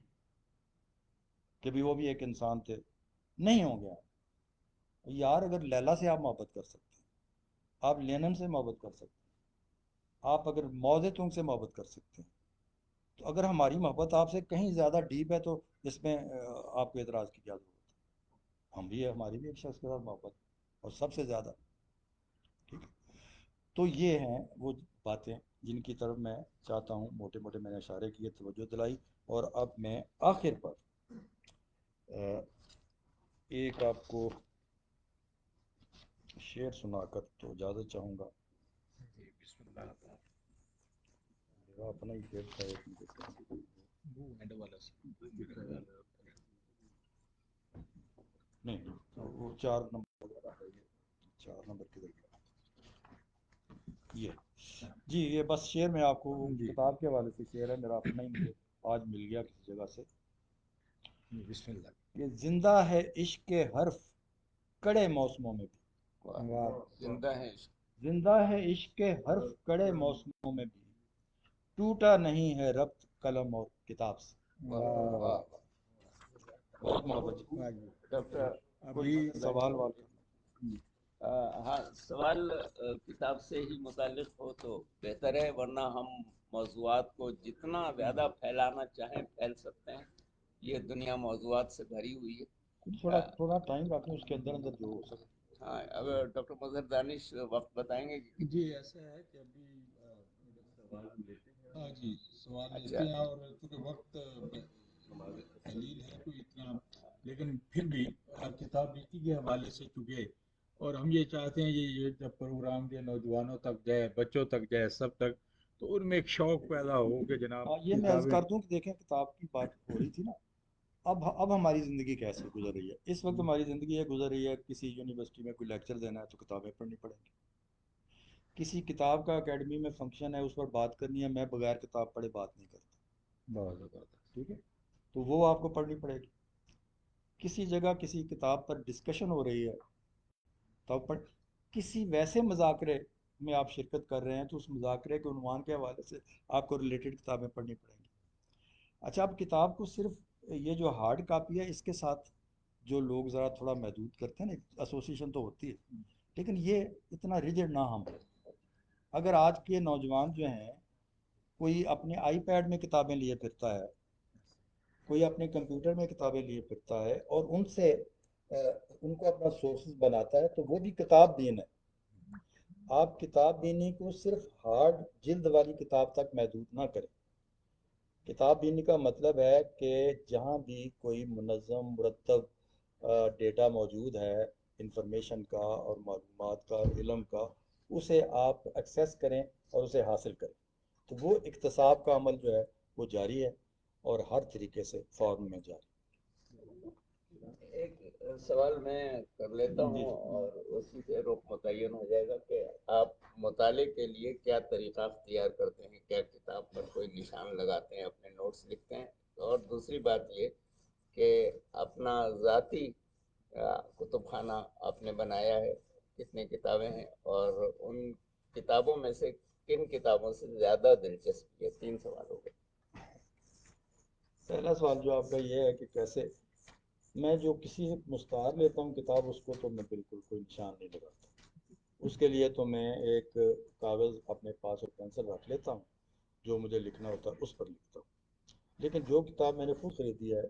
کہ بھی وہ بھی ایک انسان تھے، نہیں ہوں گے آپ۔ یار اگر لیلا سے آپ محبت کر سکتے ہیں، آپ لینن سے محبت کر سکتے ہیں، آپ اگر موز تنگ سے محبت کر سکتے ہیں، تو اگر ہماری محبت آپ سے کہیں زیادہ ڈیپ ہے تو اس میں آپ کو اعتراض کی کیا ضرورت ہے؟ ہم بھی ہے، ہماری بھی ایک شخص کے ساتھ محبت، اور سب سے زیادہ، ٹھیک ہے؟ تو یہ ہیں وہ باتیں جن کی طرف میں چاہتا ہوں، موٹے موٹے میں نے اشارے کیے، توجہ دلائی، اور اب میں آخر پر ایک آپ کو شعر سنا کر تو اجازت چاہوں گا۔ جی بسم اللہ الرحمن میرا اپنا ہی شعر تھا ایک مجھے وہ اینڈ والا نہیں، وہ 4 نمبر والا ہے، یہ 4 نمبر کدھر گیا؟ یہ جی، یہ بس شعر میں آپ کو جی کتاب کے حوالے سے شعر ہے میرا اپنا ہی، مجھے آج مل گیا کسی جگہ سے، بسم اللہ۔ کہ زندہ ہے عشق کے حرف کڑے موسموں میں بھی، زندہ ہے زندہ ہے عشق کے حرف کڑے موسموں میں بھی، ٹوٹا نہیں ہے ربط قلم اور کتاب سے۔ بہت محبت جی۔ ڈاکٹر کوئی سوال وال کرنا؟ ہاں، سوال کتاب سے ہی متعلق ہو تو بہتر ہے، ورنہ ہم موضوعات کو جتنا زیادہ پھیلانا چاہیں پھیل سکتے ہیں، یہ دنیا موضوعات سے بھری ہوئی ہے۔ تھوڑا ٹائم رکھیں، اس کے اندر اندر جو ہو سکے۔ ہاں، اب ڈاکٹر مظہر دانش وقت بتائیں گے کہ جی ایسا ہے کہ ابھی سوال لیتے ہیں، ہاں جی سوال لیتے اچھا ہیں، اور چونکہ وقت قلیل ہے تو اتنا، لیکن پھر بھی کتاب بیچی کے حوالے سے چونکہ، اور ہم یہ چاہتے ہیں یہ جب پروگرام کے نوجوانوں تک جائے، بچوں تک جائے، سب تک، تو ان میں ایک شوق پیدا ہو کہ جناب یہ میں عرض کتابیں۔ کر دوں کہ دیکھیں کتاب کی بات ہو رہی تھی نا، اب ہماری زندگی کیسے گزر رہی ہے؟ اس وقت ہماری زندگی یہ گزر رہی ہے، کسی یونیورسٹی میں کوئی لیکچر دینا ہے تو کتابیں پڑھنی پڑیں گی، کسی کتاب کا اکیڈمی میں فنکشن ہے اس پر بات کرنی ہے، میں بغیر کتاب پڑھے بات نہیں کرتا، بہت زبردست۔ ٹھیک ہے؟ تو وہ آپ کو پڑھنی پڑے گی۔ کسی جگہ کسی کتاب پر ڈسکشن ہو رہی ہے تو آپ پڑھ، کسی ویسے مذاکرے میں آپ شرکت کر رہے ہیں تو اس مذاکرے کے عنوان کے حوالے سے آپ کو ریلیٹڈ کتابیں پڑھنی پڑیں گی۔ اچھا، اب کتاب کو صرف یہ جو ہارڈ کاپی ہے اس کے ساتھ جو لوگ ذرا تھوڑا محدود کرتے ہیں نا، ایسوسیشن تو ہوتی ہے، لیکن یہ اتنا ریجڈ نہ ہم۔ اگر آج کے نوجوان جو ہیں، کوئی اپنے آئی پیڈ میں کتابیں لیے پھرتا ہے، کوئی اپنے کمپیوٹر میں کتابیں لیے پھرتا ہے اور ان سے ان کو اپنا سورسز بناتا ہے، تو وہ بھی کتاب دین ہے۔ آپ کتاب بینی کو صرف ہارڈ جلد والی کتاب تک محدود نہ کریں۔ کتاب بینی کا مطلب ہے کہ جہاں بھی کوئی منظم مرتب ڈیٹا موجود ہے، انفارمیشن کا اور معلومات کا اور علم کا، اسے آپ ایکسیس کریں اور اسے حاصل کریں. تو وہ اکتساب کا عمل جو ہے وہ جاری ہے اور ہر طریقے سے فارم میں جاری. ایک سوال میں کر لیتا جی ہوں اور اسی سے رخ متعین ہو جائے گا کہ آپ مطالعے کے لیے کیا طریقہ اختیار کرتے ہیں، کیا کتاب پر کوئی نشان لگاتے ہیں، اپنے نوٹس لکھتے ہیں؟ اور دوسری بات یہ کہ اپنا ذاتی کتب خانہ آپ نے بنایا ہے، کتنی کتابیں ہیں، اور ان کتابوں میں سے کن کتابوں سے زیادہ دلچسپی ہے؟ 3 سوال ہو گئے. پہلا سوال جو آپ کا یہ ہے کہ کیسے میں جو کسی سے مستعار لیتا ہوں کتاب، اس کو تو میں بالکل کوئی نشان نہیں لگاتا. اس کے لیے تو میں ایک کاغذ اپنے پاس اور پینسل رکھ لیتا ہوں، جو مجھے لکھنا ہوتا ہے اس پر لکھتا ہوں. لیکن جو کتاب میں نے خود خریدی ہے،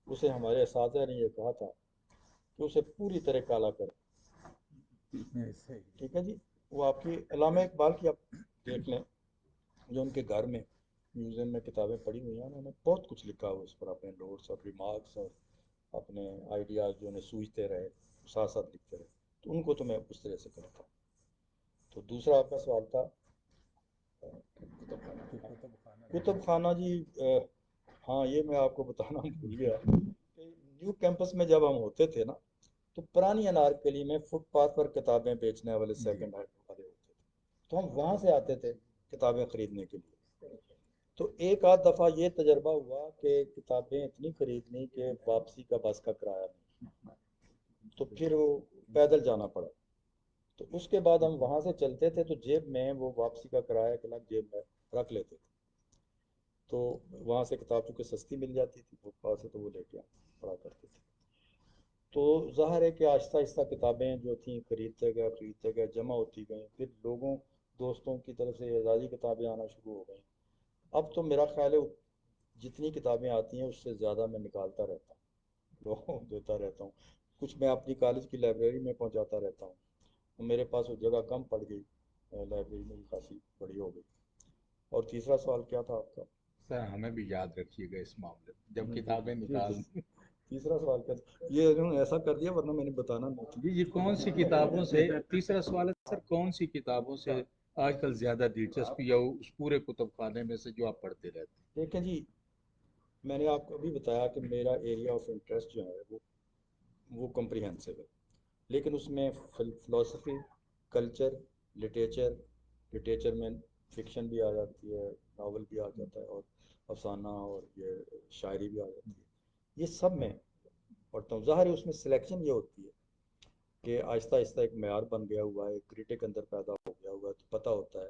اسے ہمارے اساتذہ نے یہ کہا تھا کہ اسے پوری طرح کالا کریں. ٹھیک ہے جی. وہ آپ کی علامہ اقبال کی آپ دیکھ لیں، جو ان کے گھر میں میوزیم میں کتابیں پڑھی ہوئی ہیں، انہوں نے بہت کچھ لکھا ہوا اس پر، اپنے نوٹس اور ریمارکس اور اپنے آئیڈیاز جو انہیں سوچتے رہے، ساتھ ساتھ لکھتے رہے. تو ان کو تو میں اس طرح سے کرتا ہوں. تو دوسرا آپ کا سوال تھا کتب خانہ. جی ہاں، یہ میں آپ کو بتانا بھول گیا کہ نیو کیمپس میں جب ہم ہوتے تھے نا، تو پرانی انارکلی میں فٹ پاتھ پر کتابیں بیچنے والے سیکنڈ ہینڈ والے ہوتے تھے، تو ہم وہاں سے آتے تھے کتابیں خریدنے کے لیے. تو ایک آدھ دفعہ یہ تجربہ ہوا کہ کتابیں اتنی خریدنی کہ واپسی کا بس کا کرایہ نہیں، تو پھر وہ پیدل جانا پڑا. تو اس کے بعد ہم وہاں سے چلتے تھے تو جیب میں وہ واپسی کا کرایہ کے لگ جیب میں رکھ لیتے تھے. تو وہاں سے کتاب چونکہ سستی مل جاتی تھی فٹ پاتھ سے، تو وہ لے کے پڑھا کرتے تھے. تو ظاہر ہے کہ آہستہ آہستہ کتابیں جو تھیں خریدتے گئے جمع ہوتی گئیں. پھر لوگوں دوستوں کی طرف سے اعزازی کتابیں آنا شروع ہو گئیں. اب تو میرا خیال ہے جتنی کتابیں آتی ہیں اس سے زیادہ میں نکالتا رہتا ہوں، لوگوں کو دیتا رہتا ہوں. کچھ میں اپنی کالج کی لائبریری میں پہنچاتا رہتا ہوں. میرے پاس وہ جگہ کم پڑ گئی، لائبریری میں خاصی بڑی ہو گئی. اور تیسرا سوال کیا تھا آپ کا؟ سر ہمیں بھی یاد رکھیے گا اس معاملے میں جب کتابیں نکال. تیسرا سوال کیا تھا؟ یہ انہوں نے ایسا کر دیا ورنہ میں نے بتانا نہیں تھا. جی یہ کون سی کتابوں سے، تیسرا سوال ہے سر، کون سی کتابوں سے آج کل زیادہ دلچسپی ہے اس پورے کتب خانے میں سے جو آپ پڑھتے رہتے ہیں؟ دیکھیں جی، میں نے آپ کو ابھی بتایا کہ میرا ایریا آف انٹرسٹ جو ہے وہ کمپریہنسو ہے. لیکن اس میں فلاسفی، کلچر، لٹریچر میں فکشن بھی آ جاتی ہے، ناول بھی آ جاتا ہے، اور افسانہ اور یہ شاعری بھی آ جاتی ہے. یہ سب میں پڑھتا ہوں. ظاہر ہے اس میں سلیکشن یہ ہوتی ہے کہ آہستہ آہستہ ایک معیار بن گیا ہوا ہے، ایک کریٹک اندر پیدا ہو گیا ہوا ہے، تو پتہ ہوتا ہے.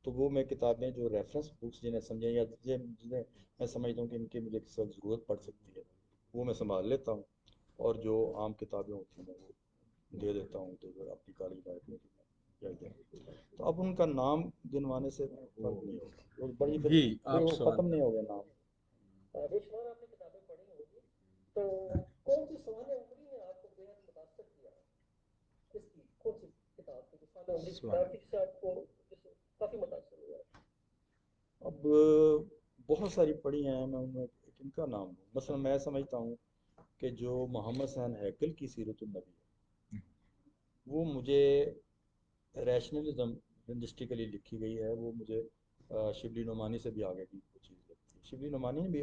تو وہ میں کتابیں جو ریفرنس بکس جنہیں سمجھیں یا جنہیں میں سمجھتا ہوں کہ ان کی مجھے کسی وقت ضرورت پڑ سکتی ہے، وہ میں سنبھال لیتا ہوں. اور جو عام کتابیں ہوتی ہیں وہ دے دیتا ہوں تو اپنی کالج لائبریری میں. تو اب ان کا نام گنوانے سے فرق نہیں ہوگا، وہ بڑی جی پھر آپ وہ سوال. ختم نہیں ہو گیا نام. ریشمان آپ نے کتابیں پڑھی ہوگی، تو کون سی سوال عمری نے آپ کو بے حد متاثر کیا؟ کس کی کون سی کتاب کی جو سوال عمری کتاب کی جس سے آپ کو کافی متاثر ہوا؟ اب بہت ساری پڑھی ہیں، میں ان میں کن کا نام لوں؟ مثلا میں سمجھتا ہوں کہ جو محمد حسین ہیکل کی سیرت النبی ہے، وہ مجھے ریشنلزم لنگوسٹکلی لکھی گئی ہے، وہ مجھے شبلی نعمانی سے بھی آگے کی وہ چیز لگتی ہے. شبلی نعمانی نے بھی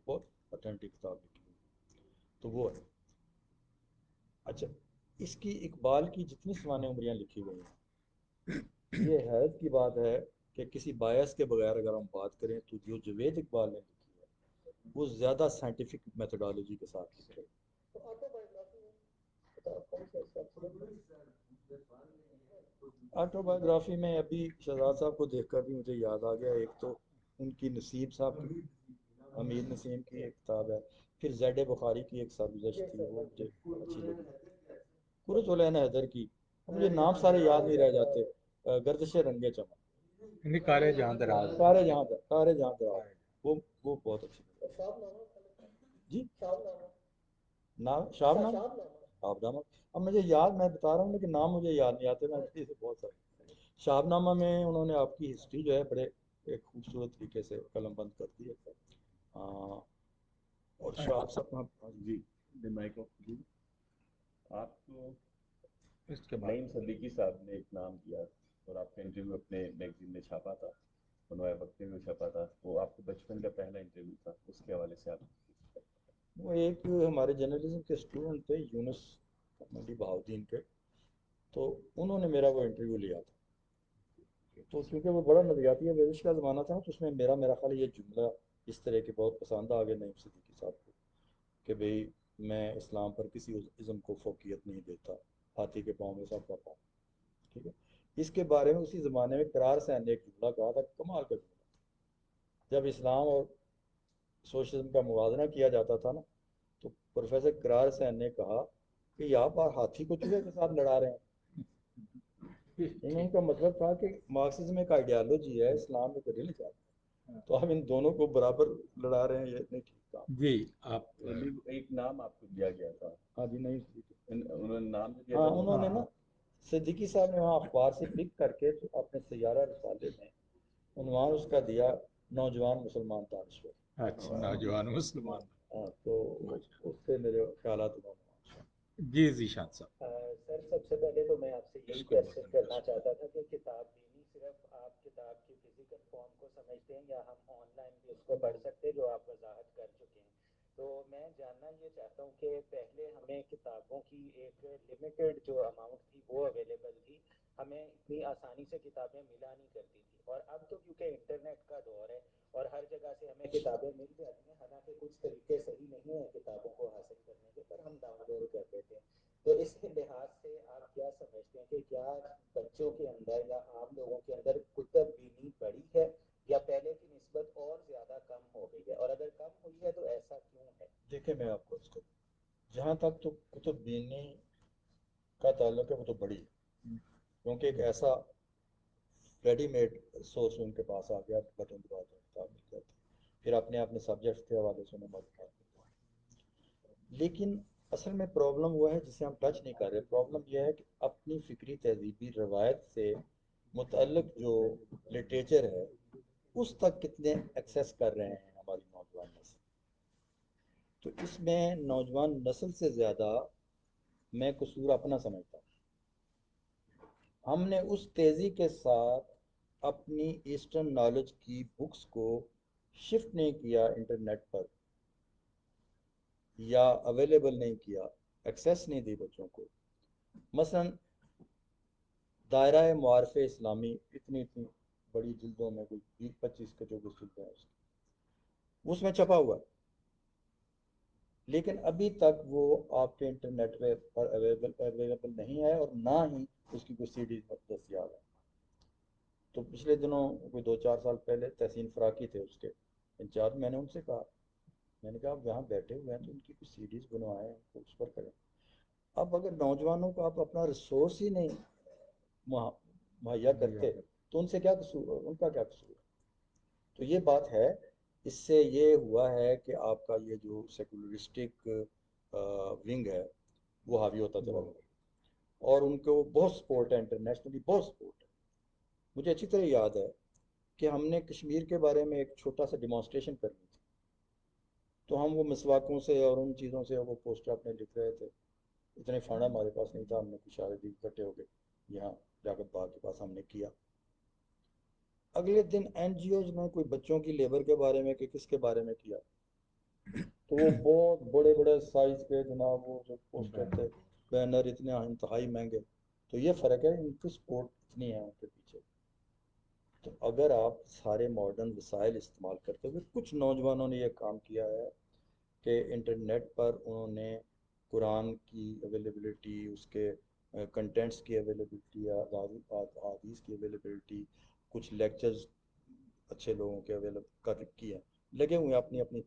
بہت اتھینٹک کتاب لکھی ہوئی ہے، تو وہ ہے. اچھا، اس کی اقبال کی جتنی سوانح عمریاں لکھی گئی ہیں، یہ حیرت کی بات ہے کہ کسی بایس کے بغیر اگر ہم بات کریں تو جو جوید اقبال نے لکھی ہے وہ زیادہ سائنٹیفک میتھڈالوجی کے ساتھ لکھی ہے. تو آٹو بایوگرافی میں کتاب کون سی ہے آپ کو؟ آٹو بایوگرافی میں ابھی شہزاد صاحب کو دیکھ کر بھی مجھے یاد آ گیا، ایک تو ان کی نصیب صاحب کی، امیر نسیم کی ایک کتاب ہے، پھر زیڈ بخاری کی ایک سرگزشت تھی، وہ مجھے اچھی لگی. قرۃ العین حیدر کی، مجھے نام سارے یاد نہیں رہ جاتے، گردش رنگ چمن، کارے جہاں دراز. کارے جہاں دراز، وہ بہت اچھی لگی. اور شاب نامہ، جی شاب نامہ، شاب نام، شاب نامہ. شاب نامہ. اب مجھے یاد، میں بتا رہا ہوں لیکن نام مجھے یاد نہیں آتے، میں اسے بہت سارے. شاب نامہ میں انہوں نے آپ کی ہسٹری جو ہے بڑے ایک خوبصورت طریقے سے قلم بند کر دی ہے. اور شاب صاحب جی مائک آف کیجیے. آپ کو اس کے بعد نعیم صدیقی صاحب نے ایک نام دیا اور آپ کا انٹرویو اپنے میگزین میں چھاپا تھا، انوائے وقتی میں چھپا تھا، وہ آپ کے بچپن کا پہلا انٹرویو تھا، اس کے حوالے سے آپ وہ ایک ہمارے جرنلزم کے اسٹوڈنٹ تھے یونس منڈی بہاؤدین کے، تو انہوں نے میرا وہ انٹرویو لیا تھا. تو کیونکہ وہ بڑا نظریاتی ورزش کا زمانہ تھا تو اس میں میرا خیال یہ جملہ اس طرح کے بہت پسند آ گیا نعیم صدیقی صاحب کو کہ بھئی میں اسلام پر کسی ازم کو فوقیت نہیں دیتا، ہاتھی کے پاؤں میں سب کا پاؤں. ٹھیک ہے. اس کے بارے میں اسی زمانے میں قرار سین نے ایک جملہ کہا تھا، کمال کا جملہ. جب اسلام اور سوشلزم کا موازنہ کیا جاتا تھا نا تو پروفیسر قرار سین نے کہا کہ یہاں پر ہاتھی کو چوہے کے ساتھ لڑا رہے ہیں. ان کا مطلب تھا کہ مارکسزم ایک آئیڈیالوجی ہے، اسلام ایک ریلیجن ہے، تو ہم ان دونوں کو برابر لڑا رہے ہیں، یہ نہیں ٹھیک کام. جی آپ ایک نام آپ کو دیا گیا تھا، ہاں جی نہیں انہوں نے نام جو دیا ہاں تھا انہوں نے نا صدیقی صاحب نے وہاں اخبار سے پک کر کے اپنے سیارہ رسالے میں عنوان اس کا دیا نوجوان مسلمان دانشور. اچھا نوجوان مسلمان. ہاں تو اس سے میرے خیالات انہوں نے. جی ذیشان صاحب. سر سب سے پہلے تو میں آپ سے یہی کوشچن کرنا چاہتا تھا کہ کتاب بینی صرف آپ کتاب کی فزیکل فارم کو سمجھتے ہیں یا ہم آن لائن بھی اس کو پڑھ سکتے ہیں، جو آپ وضاحت کر چکے ہیں. تو میں جاننا یہ چاہتا ہوں کہ پہلے ہمیں کتابوں کی ایک لمیٹڈ جو اماؤنٹ تھی وہ اویلیبل تھی، ہمیں اتنی آسانی سے کتابیں ملا نہیں کرتی تھی، اور اب تو کیونکہ انٹرنیٹ کا دور ہے اور ہر جگہ سے ہمیں کتابیں مل جاتی ہیں، حالانکہ کچھ طریقے صحیح نہیں ہیں کتابوں کو حاصل کرنے کے، پر ہم ڈاؤن لوڈ کر دیتے ہیں. تو اس لحاظ سے آپ کیا سمجھتے ہیں کہ کیا بچوں کے اندر یا عام لوگوں کے اندر کتب بینی بڑی ہے یا پہلے کی نسبت اور زیادہ کم ہو گئی ہے، اور اگر کم ہوئی ہے تو ایسا کیوں ہے؟ دیکھیں میں آپ کو اس کو جہاں تک تو کتب بینی کا تعلق ہے وہ تو بڑی ہے، کیونکہ ایک ایسا ریڈی میڈ سورس ان کے پاس آ گیا، بٹن دباتے ہیں کتاب مل جاتی ہے، پھر اپنے اپنے سبجیکٹس کے حوالے سے انہیں معلومات ملتی ہے. لیکن اصل میں پرابلم وہ ہے جسے ہم ٹچ نہیں کر رہے. پرابلم یہ ہے کہ اپنی فکری تہذیبی روایت سے متعلق جو لٹریچر ہے اس تک کتنے ایکسیس کر رہے ہیں ہماری نوجوان نسل. تو اس میں نوجوان نسل سے زیادہ میں قصور اپنا سمجھتا ہوں. ہم نے اس تیزی کے ساتھ اپنی ایسٹرن نالج کی بکس کو شفٹ نہیں کیا انٹرنیٹ پر، یا اویلیبل نہیں کیا، ایکسیس نہیں دی بچوں کو. مثلا دائرہ معارف اسلامی اتنی بڑی جلدوں میں، کوئی 20-25 کے جو جلدیں ہیں اس میں چھپا ہوا ہے، لیکن ابھی تک وہ آپ کے انٹرنیٹ پر اویلیبل نہیں ہے، اور نہ ہی اس کی کوئی سی ڈی دستیاب ہے. تو پچھلے دنوں کوئی 2-4 سال پہلے تحسین فراقی تھے اس کے انچارج، میں نے ان سے کہا، میں نے کہا آپ یہاں بیٹھے ہوئے ہیں تو ان کی کچھ سی ڈیز بنوائیں، اس پر کریں. اب اگر نوجوانوں کو آپ اپنا ریسورس ہی نہیں مہیا کرتے تو ان سے کیا قصور، ان کا کیا قصور ہے. تو یہ بات ہے. اس سے یہ ہوا ہے کہ آپ کا یہ جو سیکولرسٹک ونگ ہے وہ حاوی ہوتا چلا گیا، اور ان کو بہت سپورٹ ہے انٹرنیشنلی، بہت سپورٹ ہے. مجھے اچھی طرح یاد ہے کہ ہم نے کشمیر کے بارے میں ایک چھوٹا سا ڈیمانسٹریشن کرنی تھی، تو ہم وہ مسواکوں سے اور ان چیزوں سے وہ پوسٹر اپنے لکھ رہے تھے. اتنے فنڈ ہمارے پاس نہیں تھا، ہم نے کچھ اشارے اکٹھے ہو گئے یہاں لیاقت باغ کے پاس ہم نے کیا. اگلے دن این جی اوز نے کوئی بچوں کی لیبر کے بارے میں کہ کس کے بارے میں کیا، تو وہ بہت بڑے بڑے سائز کے جناب وہ جو پوسٹر تھے، بینر اتنے انتہائی مہنگے. تو یہ فرق ہے، ان کی سپورٹ اتنی ہے ان کے پیچھے. تو اگر آپ سارے ماڈرن وسائل استعمال کرتے ہوئے، کچھ نوجوانوں نے یہ کام کیا ہے کہ انٹرنیٹ پر انہوں نے قرآن کی اویلیبلٹی، اس کے کنٹینٹس کی اویلیبلٹی، حدیث کی اویلیبلٹی، کچھ لیکچرز اچھے لوگوں کے اویلیبل کی ہے، لگے ہوئے ہیں اپنی اپنی.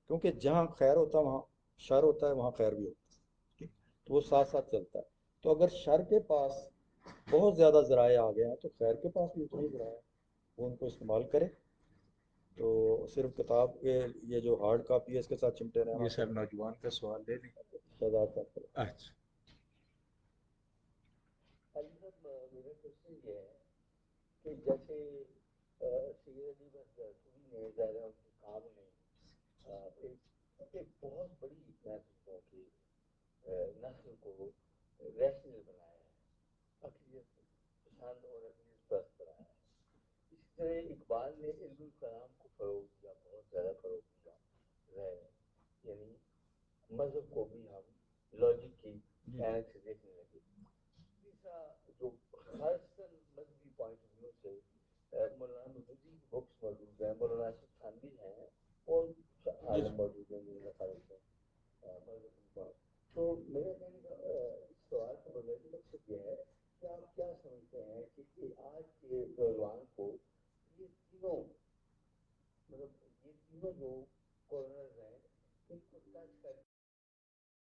کیونکہ جہاں خیر ہوتا ہے وہاں شر ہوتا ہے، وہاں خیر بھی ہوتا ہے، تو وہ ساتھ ساتھ چلتا ہے. تو اگر شر کے پاس بہت زیادہ ذرائع آ گئے ہیں تو خیر کے پاس بھی اتنے ہی ذرائع ہیں، وہ ان کو استعمال کرے. تو صرف کتاب کے یہ جو ہارڈ کاپی ہے اس کے ساتھ چمٹے رہنا. یہ سر نوجوان کا سوال لے لیں. شہزاد صاحب. اچھا علی صاحب میرا کوشچن یہ ہے کہ جیسے سید علی برسوی نے ظاہر ان کے کام نے ایک بہت بڑی نسل کی نسل کو ریشنل بنایا ہے، طرح اقبال نے علم الکلام کو فروغ دیا، بہت زیادہ فروغ دیا، یعنی مذہب کو بھی